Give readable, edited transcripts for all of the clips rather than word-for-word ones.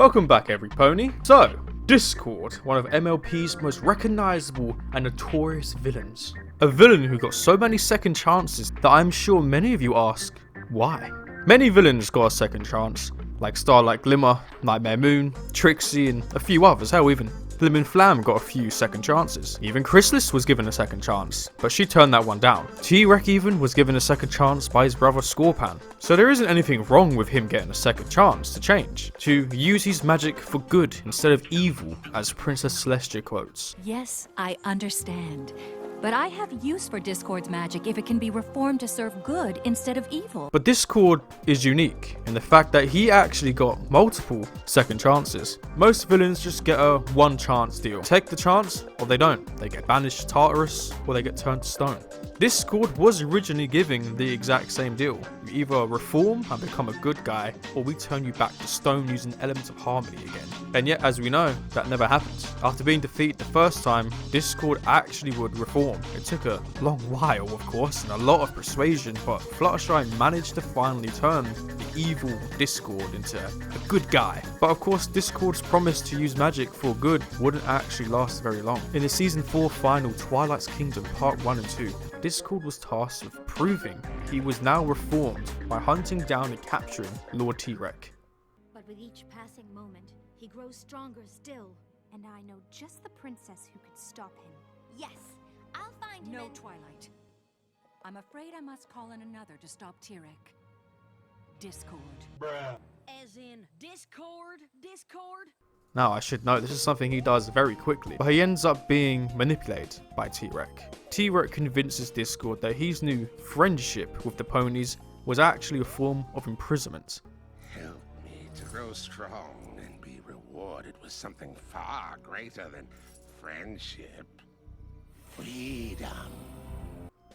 Welcome back, every pony. So, Discord, one of MLP's most recognizable and notorious villains. A villain who got so many second chances that I'm sure many of you ask, why? Many villains got a second chance, like Starlight Glimmer, Nightmare Moon, Trixie, and a few others. Hell, even Flim and Flam got a few second chances. Even Chrysalis was given a second chance, but she turned that one down. T-Rex even was given a second chance by his brother Scorpan. So there isn't anything wrong with him getting a second chance to change, to use his magic for good instead of evil, as Princess Celestia quotes. Yes, I understand. But I have use for Discord's magic if it can be reformed to serve good instead of evil. But Discord is unique in the fact that he actually got multiple second chances. Most villains just get a one chance deal. Take the chance or they don't. They get banished to Tartarus or they get turned to stone. Discord was originally giving the exact same deal. You either reform and become a good guy, or we turn you back to stone using elements of harmony again. And yet, as we know, that never happened. After being defeated the first time, Discord actually would reform. It took a long while, of course, and a lot of persuasion, but Fluttershy managed to finally turn the evil Discord into a good guy. But of course, Discord's promise to use magic for good wouldn't actually last very long. In the Season 4 final Twilight's Kingdom Part 1 and 2, Discord was tasked with proving he was now reformed by hunting down and capturing Lord T-Rex. But with each passing moment, he grows stronger still. And I know just the princess who could stop him. Yes, I'll find him. No, Twilight. I'm afraid I must call in another to stop T-Rex. Discord. Bruh. As in Discord? Now, I should note this is something he does very quickly, but he ends up being manipulated by T-Rex. T-Rex convinces Discord that his new friendship with the ponies was actually a form of imprisonment. Help me to grow strong and be rewarded with something far greater than friendship. Freedom.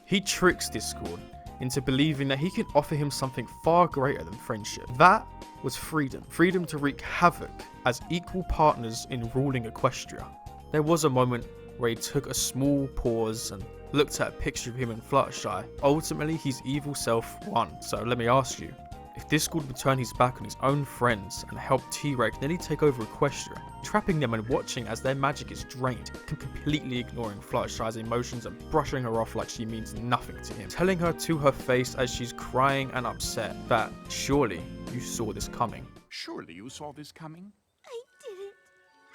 He tricks Discord into believing that he can offer him something far greater than friendship. That was freedom. Freedom to wreak havoc as equal partners in ruling Equestria. There was a moment where he took a small pause and looked at a picture of him and Fluttershy. Ultimately, his evil self won. So let me ask you, if Discord would turn his back on his own friends and help T-Rex nearly take over Equestria, trapping them and watching as their magic is drained, completely ignoring Fluttershy's emotions and brushing her off like she means nothing to him, telling her to her face as she's crying and upset that surely you saw this coming. Surely you saw this coming? I did it.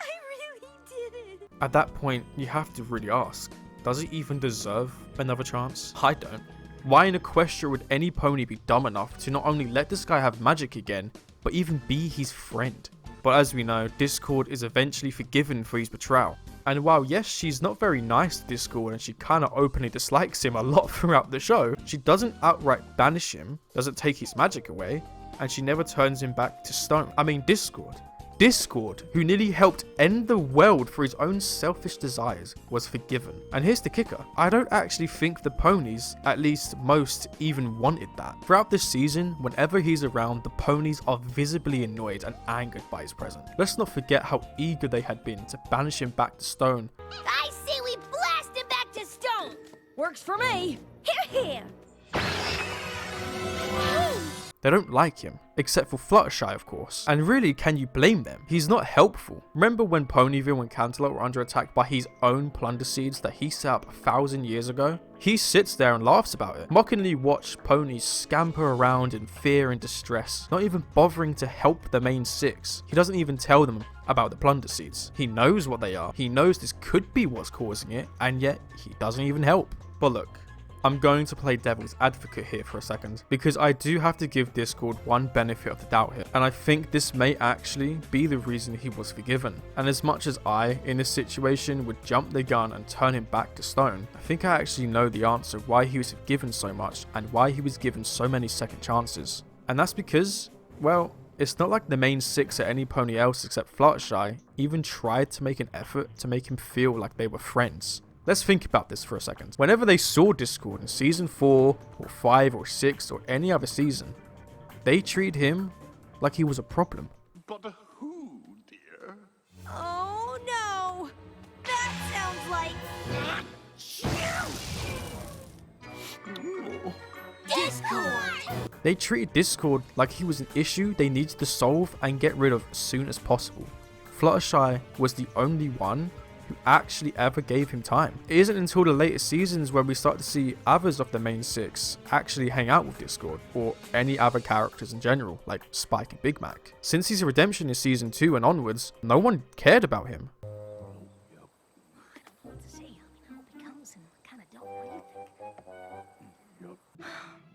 I really did it. At that point, you have to really ask, does he even deserve another chance? I don't. Why in Equestria would any pony be dumb enough to not only let this guy have magic again, but even be his friend? But as we know, Discord is eventually forgiven for his betrayal. And while yes, she's not very nice to Discord and she kinda openly dislikes him a lot throughout the show, she doesn't outright banish him, doesn't take his magic away, and she never turns him back to stone. I mean, Discord, who nearly helped end the world for his own selfish desires, was forgiven. And here's the kicker, I don't actually think the ponies, at least most, even wanted that. Throughout this season, whenever he's around, the ponies are visibly annoyed and angered by his presence. Let's not forget how eager they had been to banish him back to stone. I say we blast him back to stone. Works for me. Here, here. They don't like him, except for Fluttershy, of course. And really, can you blame them? He's not helpful. Remember when Ponyville and Cantaloupe were under attack by his own plunder seeds that he set up 1,000 years ago? He sits there and laughs about it, mockingly watch ponies scamper around in fear and distress, not even bothering to help the main six. He doesn't even tell them about the plunder seeds. He knows what they are. He knows this could be what's causing it, and yet he doesn't even help. But look, I'm going to play devil's advocate here for a second, because I do have to give Discord one benefit of the doubt here, and I think this may actually be the reason he was forgiven. And as much as I, in this situation, would jump the gun and turn him back to stone, I think I actually know the answer why he was forgiven so much and why he was given so many second chances. And that's because, well, it's not like the main six or any pony else except Fluttershy even tried to make an effort to make him feel like they were friends. Let's think about this for a second. Whenever they saw Discord in Season 4, or 5, or 6, or any other season, they treat him like he was a problem. But who, dear? Oh no. That sounds like Discord. They treated Discord like he was an issue they needed to solve and get rid of as soon as possible. Fluttershy was the only one who actually ever gave him time. It isn't until the later seasons where we start to see others of the main six actually hang out with Discord, or any other characters in general, like Spike and Big Mac. Since his redemption in season 2 and onwards, no one cared about him.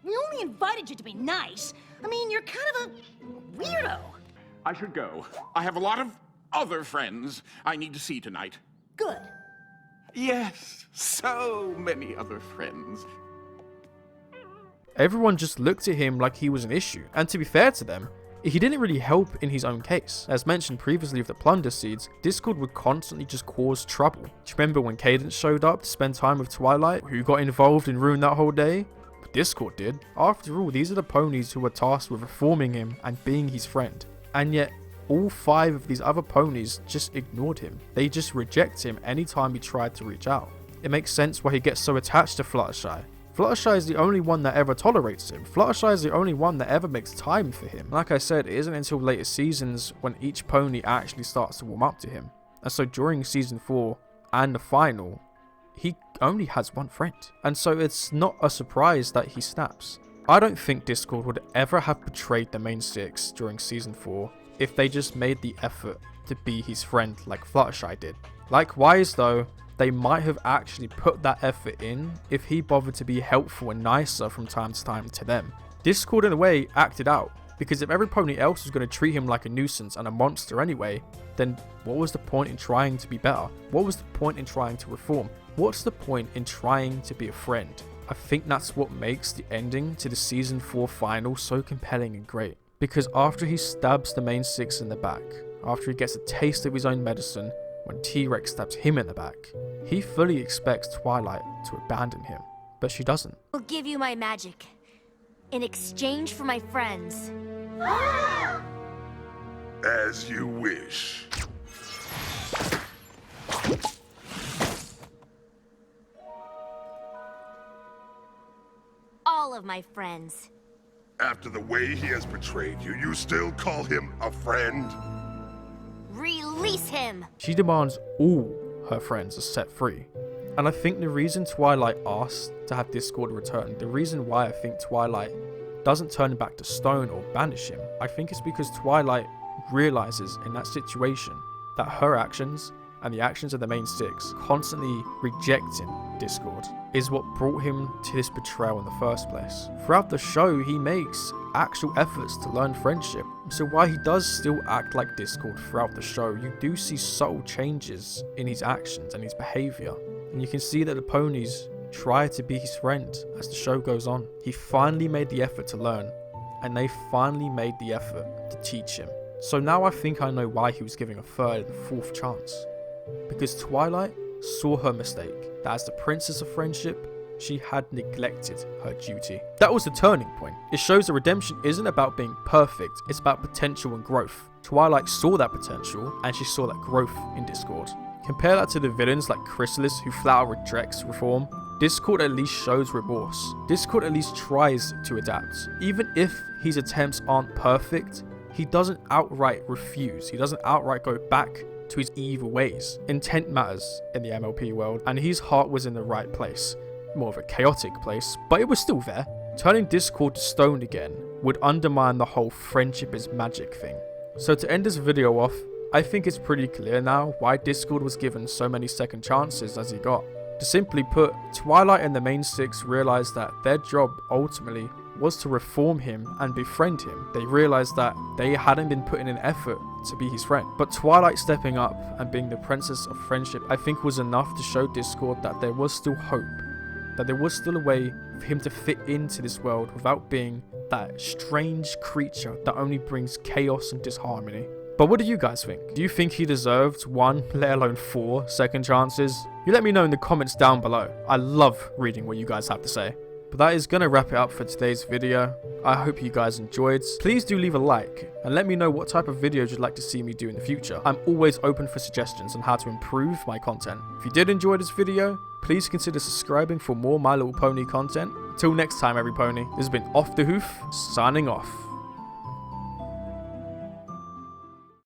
We only invited you to be nice. I mean, you're kind of a weirdo. I should go. I have a lot of other friends I need to see tonight. Good. Yes, so many other friends. Everyone just looked at him like he was an issue, and to be fair to them, he didn't really help in his own case. As mentioned previously with the Plunder Seeds, Discord would constantly just cause trouble. Do you remember when Cadence showed up to spend time with Twilight, who got involved and ruined that whole day? Discord did. After all, these are the ponies who were tasked with reforming him and being his friend. And yet, all 5 of these other ponies just ignored him. They just reject him anytime he tried to reach out. It makes sense why he gets so attached to Fluttershy. Fluttershy is the only one that ever tolerates him. Fluttershy is the only one that ever makes time for him. Like I said, it isn't until later seasons when each pony actually starts to warm up to him. And so during season 4 and the final, he only has one friend. And so it's not a surprise that he snaps. I don't think Discord would ever have betrayed the main 6 during season 4 if they just made the effort to be his friend like Fluttershy did. Likewise though, they might have actually put that effort in if he bothered to be helpful and nicer from time to time to them. Discord in a way acted out, because if every pony else was going to treat him like a nuisance and a monster anyway, then what was the point in trying to be better? What was the point in trying to reform? What's the point in trying to be a friend? I think that's what makes the ending to the season 4 final so compelling and great. Because after he stabs the main 6 in the back, after he gets a taste of his own medicine when T-Rex stabs him in the back, he fully expects Twilight to abandon him, but she doesn't. I'll give you my magic in exchange for my friends. As you wish. All of my friends. After the way he has betrayed you, you still call him a friend? Release him! She demands all her friends are set free. And I think the reason Twilight asked to have Discord return, the reason why I think Twilight doesn't turn him back to stone or banish him, I think it's because Twilight realizes in that situation that her actions and the actions of the main 6 constantly rejecting Discord is what brought him to this betrayal in the first place. Throughout the show, he makes actual efforts to learn friendship. So while he does still act like Discord throughout the show, you do see subtle changes in his actions and his behavior. And you can see that the ponies try to be his friend as the show goes on. He finally made the effort to learn, and they finally made the effort to teach him. So now I think I know why he was giving a 3rd and 4th chance. Because Twilight saw her mistake, that as the princess of friendship, she had neglected her duty. That was the turning point. It shows that redemption isn't about being perfect, it's about potential and growth. Twilight saw that potential, and she saw that growth in Discord. Compare that to the villains like Chrysalis, who flat out rejects reform. Discord at least shows remorse. Discord at least tries to adapt. Even if his attempts aren't perfect, he doesn't outright refuse. He doesn't outright go back to his evil ways. Intent matters in the MLP world, and his heart was in the right place. More of a chaotic place, but it was still there. Turning Discord to stone again would undermine the whole friendship is magic thing. So to end this video off, I think it's pretty clear now why Discord was given so many second chances as he got. To simply put, Twilight and the main 6 realized that their job ultimately was to reform him and befriend him. They realized that they hadn't been putting in effort to be his friend. But Twilight stepping up and being the princess of friendship, I think was enough to show Discord that there was still hope. That there was still a way for him to fit into this world without being that strange creature that only brings chaos and disharmony. But what do you guys think? Do you think he deserved 1, let alone 4 second chances? You let me know in the comments down below. I love reading what you guys have to say. But that is going to wrap it up for today's video. I hope you guys enjoyed. Please do leave a like and let me know what type of videos you'd like to see me do in the future. I'm always open for suggestions on how to improve my content. If you did enjoy this video, please consider subscribing for more My Little Pony content. Until next time, every pony, this has been Off the Hoof, signing off.